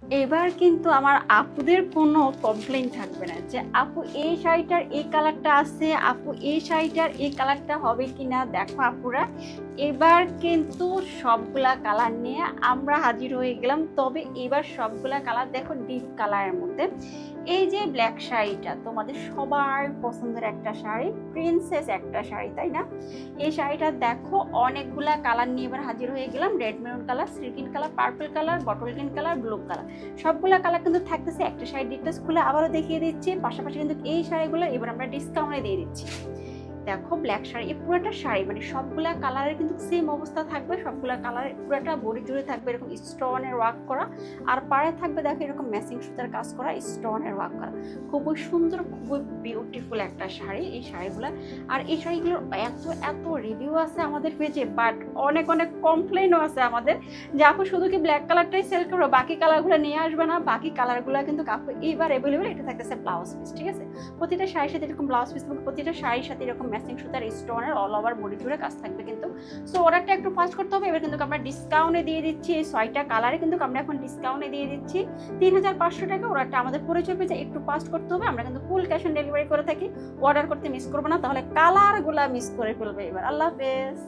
এবার কিন্তু আমার আপুদের কোনো কমপ্লেইন থাকবে না যে আপু এই শাড়িটার এই কালারটা আছে, আপু এই শাড়িটার এই কালারটা হবে কিনা। দেখো আপুরা, এবার কিন্তু সবগুলা কালার নিয়ে আমরা হাজির হয়ে গেলাম। তবে এবার সবগুলা কালার দেখো ডিপ কালারের মধ্যে। এই যে ব্ল্যাক শাড়িটা তোমাদের সবার পছন্দের একটা শাড়ি, প্রিন্সেস একটা শাড়ি, তাই না? এই শাড়িটা দেখো অনেকগুলা কালার নিয়ে এবার হাজির হয়ে গেলাম। Red maroon colour, silken colour, purple colour, bottle green colour, blue colour, সবগুলা কালার কিন্তু থাকতেছে। একটা শাড়ি ডিটেলস খুলে আবারও দেখিয়ে দিচ্ছি। পাশাপাশি কিন্তু এই শাড়িগুলো এবার আমরা ডিসকাউন্টে দিয়ে দিচ্ছি। দেখো ব্ল্যাক শাড়ি, এই পুরোটা শাড়ি মানে সবগুলা কালারের কিন্তু সেম অবস্থা থাকবে। সবগুলা কালারের পুরোটা বডি জুড়ে থাকবে এরকম স্টোনের ওয়ার্ক করা, আর পাড়ে থাকবে দেখো এরকম ম্যাচিং সুতার কাজ করা, স্টোনের ওয়ার্ক করা। খুবই সুন্দর, খুবই বিউটিফুল একটা শাড়ি এই শাড়িগুলো। আর এই শাড়িগুলোর এত এত রিভিউ আছে আমাদের পেজে, বাট অনেক অনেক কমপ্লেনও আছে আমাদের যে আপু শুধু কি ব্ল্যাক কালারটাই সেল করবো, বাকি কালারগুলো নিয়ে আসবে না। বাকি কালারগুলো কিন্তু আপু এইবার অ্যাভেলেবেল। এটা থাকতেছে ব্লাউজ পিস, ঠিক আছে? প্রতিটা শাড়ির সাথে এরকম ব্লাউজ পিস থাকবে, প্রতিটা শাড়ির সাথে এরকম ম্যাচিং সুতার স্টোনের অল ওভার বডি জুড়ে কাজ থাকবে কিন্তু। সো অর্ডারটা একটু ফাস্ট করতে হবে। এবার কিন্তু আমরা ডিসকাউন্টে দিয়ে দিচ্ছি এই 6টা কালারে কিন্তু আমরা এখন ডিসকাউন্টে দিয়ে দিচ্ছি 3500 টাকা। অর্ডারটা আমাদের পরিচয় পেয়েছে, একটু ফাস্ট করতে হবে। আমরা কিন্তু ফুল ক্যাশ অন ডেলিভারি করে থাকি। অর্ডার করতে মিস করবো না, তাহলে কালারগুলা মিস করে ফেলবে এবার। আল্লাহ হাফেজ।